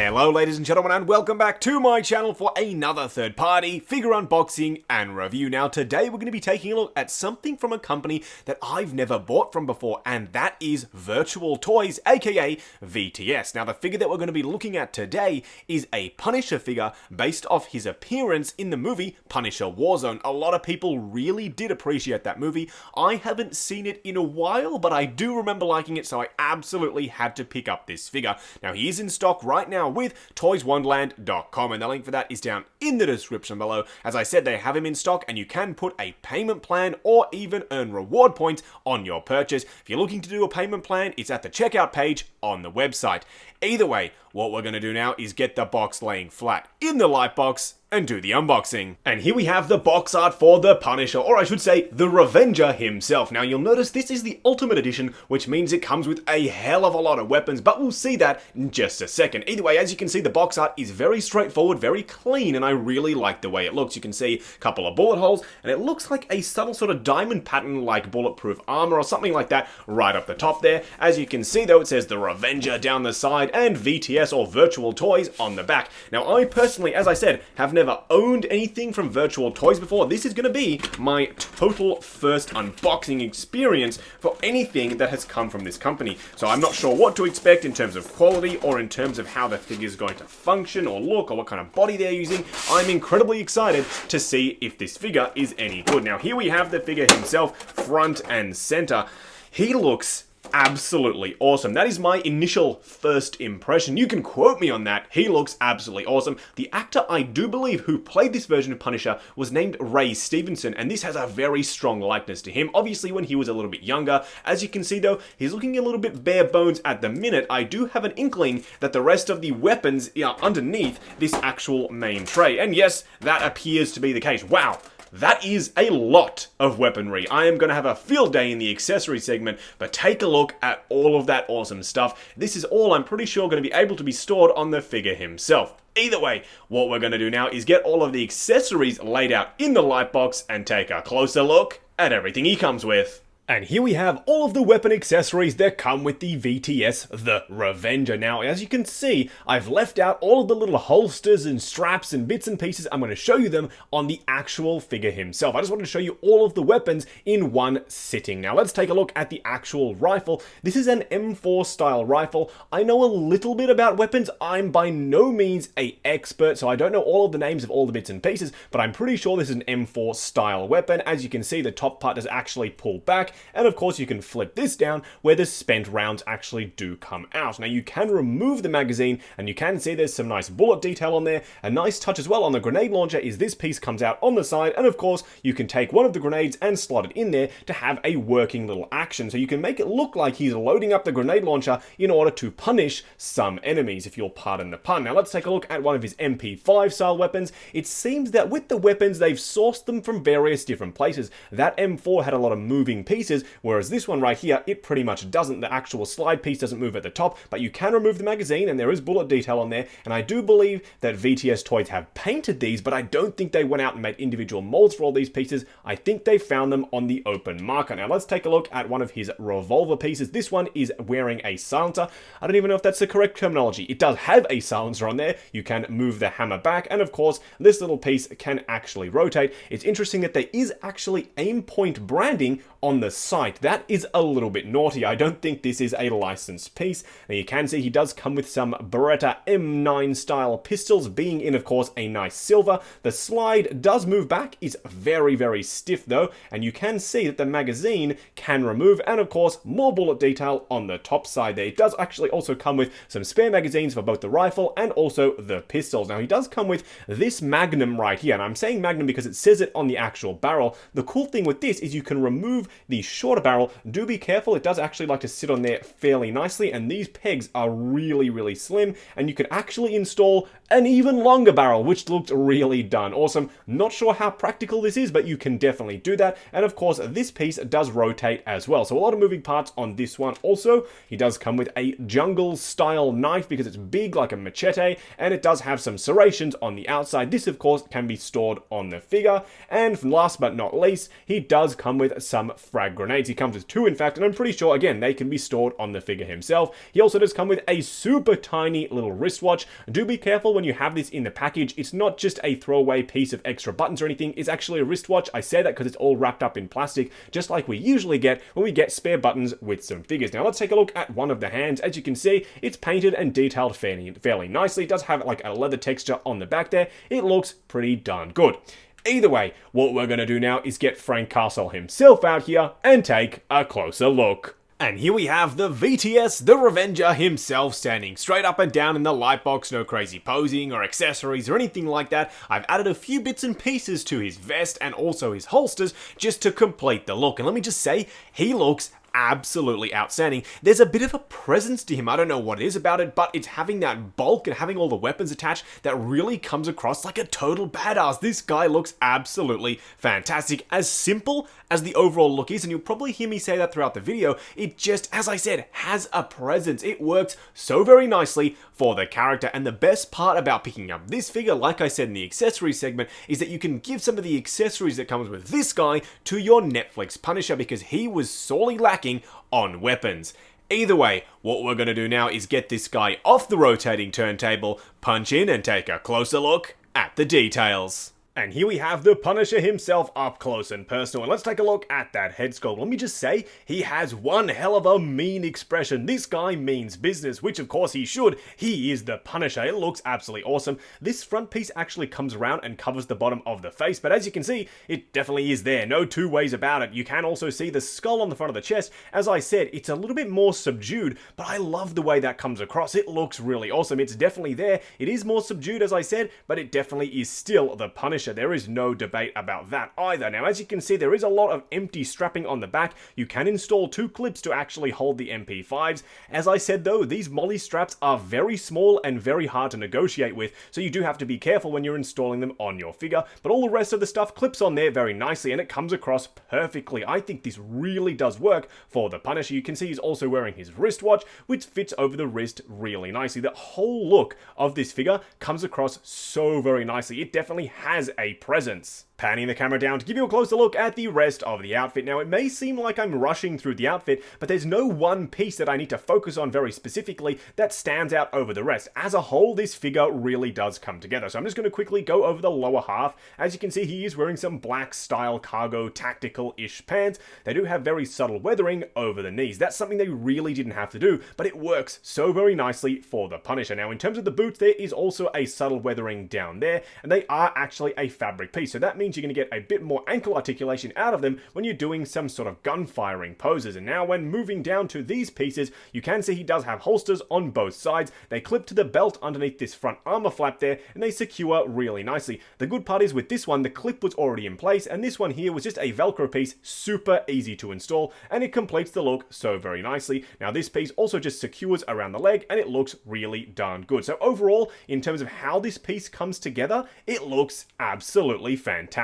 Hello ladies and gentlemen, and welcome back to my channel for another third-party figure unboxing and review. Now today we're going to be taking a look at something from a company that I've never bought from before, and that is Virtual Toys, aka VTS. Now the figure that we're going to be looking at today is a Punisher figure based off his appearance in the movie Punisher Warzone. A lot of people really did appreciate that movie. I haven't seen it in a while, but I do remember liking it, so I absolutely had to pick up this figure. Now he is in stock right now with toyswonderland.com, and the link for that is down in the description below. As I said, they have him in stock and you can put a payment plan or even earn reward points on your purchase. If you're looking to do a payment plan, it's at the checkout page on the website. Either way, what we're going to do now is get the box laying flat in the light box and do the unboxing. And here we have the box art for the Punisher, or I should say the Revenger himself. Now you'll notice this is the Ultimate Edition, which means it comes with a hell of a lot of weapons, but we'll see that in just a second. Either way, as you can see, the box art is very straightforward, very clean, and I really like the way it looks. You can see a couple of bullet holes, and it looks like a subtle sort of diamond pattern like bulletproof armor or something like that right up the top there. As you can see though, it says the Revenger down the side and VTS or Virtual Toys on the back. Now I personally, as I said, have never owned anything from Virtual Toys before. This is going to be my total first unboxing experience for anything that has come from this company. So I'm not sure what to expect in terms of quality or in terms of how the figure is going to function or look or what kind of body they're using. I'm incredibly excited to see if this figure is any good. Now here we have the figure himself, front and center. He looks absolutely awesome. That is my initial first impression. You can quote me on that. He looks absolutely awesome. The actor, I do believe, who played this version of Punisher was named Stevenson, and this has a very strong likeness to him. Obviously, when he was a little bit younger. As you can see, though, he's looking a little bit bare bones at the minute. I do have an inkling that the rest of the weapons are underneath this actual main tray. And yes, that appears to be the case. Wow. That is a lot of weaponry. I am going to have a field day in the accessory segment, but take a look at all of that awesome stuff. This is all I'm pretty sure going to be able to be stored on the figure himself. Either way, what we're going to do now is get all of the accessories laid out in the light box and take a closer look at everything he comes with. And here we have all of the weapon accessories that come with the VTS, the Revenger. Now, as you can see, I've left out all of the little holsters and straps and bits and pieces. I'm going to show you them on the actual figure himself. I just wanted to show you all of the weapons in one sitting. Now, let's take a look at the actual rifle. This is an M4 style rifle. I know a little bit about weapons. I'm by no means an expert, so I don't know all of the names of all the bits and pieces, but I'm pretty sure this is an M4 style weapon. As you can see, the top part does actually pull back. And of course you can flip this down where the spent rounds actually do come out. Now you can remove the magazine and you can see there's some nice bullet detail on there. A nice touch as well on the grenade launcher is this piece comes out on the side, and of course you can take one of the grenades and slot it in there to have a working little action. So you can make it look like he's loading up the grenade launcher in order to punish some enemies, if you'll pardon the pun. Now let's take a look at one of his MP5 style weapons. It seems that with the weapons they've sourced them from various different places. That M4 had a lot of moving pieces, whereas this one right here, it pretty much doesn't. The actual slide piece doesn't move at the top, but you can remove the magazine and there is bullet detail on there. And I do believe that VTS Toys have painted these, but I don't think they went out and made individual molds for all these pieces. I think they found them on the open market. Now let's take a look at one of his revolver pieces. This one is wearing a silencer. I don't even know if that's the correct terminology. It does have a silencer on there. You can move the hammer back, and of course this little piece can actually rotate. It's interesting that there is actually aim point branding on the site. That is a little bit naughty. I don't think this is a licensed piece. Now you can see he does come with some Beretta M9 style pistols, being in of course a nice silver. The slide does move back. It's very, very stiff though, and you can see that the magazine can remove, and of course more bullet detail on the top side there. It does actually also come with some spare magazines for both the rifle and also the pistols. Now he does come with this Magnum right here, and I'm saying Magnum because it says it on the actual barrel. The cool thing with this is you can remove the shorter barrel. Do be careful, it does actually like to sit on there fairly nicely, and these pegs are really, really slim, and you can actually install an even longer barrel, which looked really done awesome. Not sure how practical this is, but you can definitely do that. And of course this piece does rotate as well, so a lot of moving parts on this one. Also, he does come with a jungle style knife because it's big like a machete, and it does have some serrations on the outside. This of course can be stored on the figure. And last but not least, he does come with some frag frag grenades. He comes with 2 in fact, and I'm pretty sure, again, they can be stored on the figure himself. He also does come with a super tiny little wristwatch. Do be careful when you have this in the package. It's not just a throwaway piece of extra buttons or anything. It's actually a wristwatch. I say that because it's all wrapped up in plastic, just like we usually get when we get spare buttons with some figures. Now let's take a look at one of the hands. As you can see, it's painted and detailed fairly nicely. It does have like a leather texture on the back there. It looks pretty darn good. Either way, what we're going to do now is get Frank Castle himself out here and take a closer look. And here we have the VTS, the Revenger himself, standing straight up and down in the light box. No crazy posing or accessories or anything like that. I've added a few bits and pieces to his vest and also his holsters just to complete the look. And let me just say, he looks absolutely outstanding. There's a bit of a presence to him. I don't know what it is about it, but it's having that bulk and having all the weapons attached that really comes across like a total badass. This guy looks absolutely fantastic. As simple as the overall look is, and you'll probably hear me say that throughout the video, it just, as I said, has a presence. It works so very nicely for the character, and the best part about picking up this figure, like I said in the accessories segment, is that you can give some of the accessories that comes with this guy to your Netflix Punisher, because he was sorely lacking on weapons. Either way, what we're going to do now is get this guy off the rotating turntable, punch in and take a closer look at the details. And here we have the Punisher himself up close and personal. And let's take a look at that head sculpt. Let me just say, he has one hell of a mean expression. This guy means business, which of course he should. He is the Punisher. It looks absolutely awesome. This front piece actually comes around and covers the bottom of the face, but as you can see, it definitely is there. No two ways about it. You can also see the skull on the front of the chest. As I said, it's a little bit more subdued, but I love the way that comes across. It looks really awesome. It's definitely there. It is more subdued, as I said, but it definitely is still the Punisher. There is no debate about that either. Now, as you can see, there is a lot of empty strapping on the back. You can install 2 clips to actually hold the MP5s. As I said though, these molly straps are very small and very hard to negotiate with, so you do have to be careful when you're installing them on your figure, but all the rest of the stuff clips on there very nicely and it comes across perfectly. I think this really does work for the Punisher. You can see he's also wearing his wristwatch, which fits over the wrist really nicely. The whole look of this figure comes across so very nicely. It definitely has a presence. Panning the camera down to give you a closer look at the rest of the outfit. Now, it may seem like I'm rushing through the outfit, but there's no one piece that I need to focus on very specifically that stands out over the rest. As a whole, this figure really does come together. So I'm just going to quickly go over the lower half. As you can see, he is wearing some black style cargo tactical-ish pants. They do have very subtle weathering over the knees. That's something they really didn't have to do, but it works so very nicely for the Punisher. Now, in terms of the boots, there is also a subtle weathering down there, and they are actually a fabric piece. So that means you're going to get a bit more ankle articulation out of them when you're doing some sort of gun firing poses. And now when moving down to these pieces, you can see he does have holsters on both sides. They clip to the belt underneath this front armor flap there, and they secure really nicely. The good part is with this one, the clip was already in place, and this one here was just a Velcro piece, super easy to install, and it completes the look so very nicely. Now this piece also just secures around the leg, and it looks really darn good. So overall, in terms of how this piece comes together, it looks absolutely fantastic.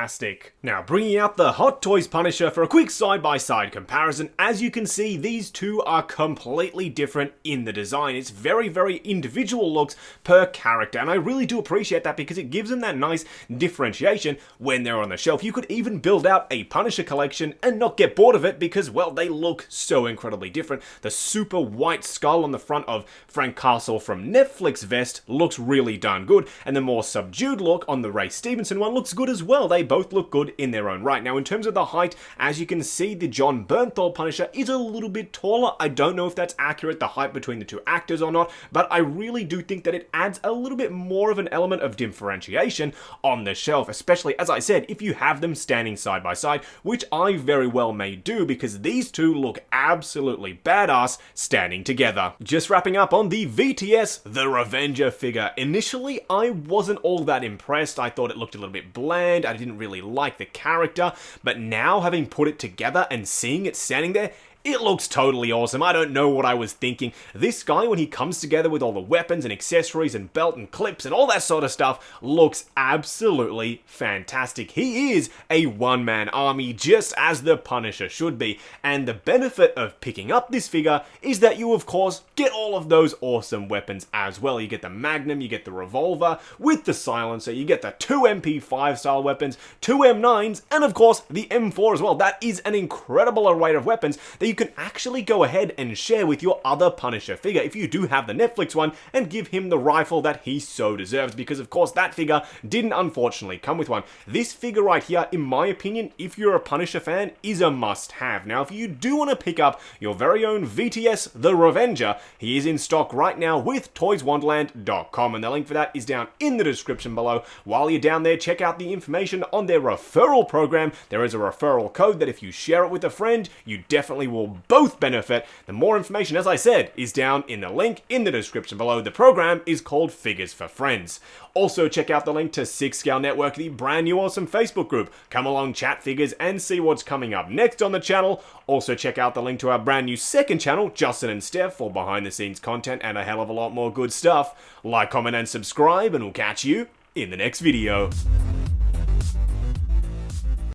Now, bringing out the Hot Toys Punisher for a quick side-by-side comparison, as you can see, these two are completely different in the design. It's very, very individual looks per character, and I really do appreciate that because it gives them that nice differentiation when they're on the shelf. You could even build out a Punisher collection and not get bored of it because, well, they look so incredibly different. The super white skull on the front of Frank Castle from Netflix vest looks really darn good, and the more subdued look on the Ray Stevenson one looks good as well. They both look good in their own right. Now, in terms of the height, as you can see, the John Bernthal Punisher is a little bit taller. I don't know if that's accurate, the height between the two actors or not, but I really do think that it adds a little bit more of an element of differentiation on the shelf, especially, as I said, if you have them standing side by side, which I very well may do because these two look absolutely badass standing together. Just wrapping up on the VTS, the Revenger figure. Initially, I wasn't all that impressed. I thought it looked a little bit bland. I didn't really like the character, but now having put it together and seeing it standing there, it looks totally awesome. I don't know what I was thinking. This guy, when he comes together with all the weapons and accessories and belt and clips and all that sort of stuff, looks absolutely fantastic. He is a one-man army, just as the Punisher should be. And the benefit of picking up this figure is that you, of course, get all of those awesome weapons as well. You get the Magnum, you get the revolver with the silencer, you get the 2 MP5 style weapons, 2 M9s, and of course the M4 as well. That is an incredible array of weapons that you can actually go ahead and share with your other Punisher figure if you do have the Netflix one, and give him the rifle that he so deserves, because of course that figure didn't unfortunately come with one. This figure right here, in my opinion, if you're a Punisher fan, is a must-have. Now, if you do want to pick up your very own VTS the Revenger, he is in stock right now with toyswonderland.com, and the link for that is down in the description below. While you're down there, check out the information on their referral program. There is a referral code that if you share it with a friend, you definitely will both benefit. The more information, as I said, is down in the link in the description below. The program is called Figures for Friends. Also, check out the link to 6 Scale Network, the brand new awesome Facebook group. Come along, chat figures, and see what's coming up next on the channel. Also, check out the link to our brand new second channel, Justin and Steph, for behind the scenes content and a hell of a lot more good stuff. Like, comment, and subscribe, and we'll catch you in the next video.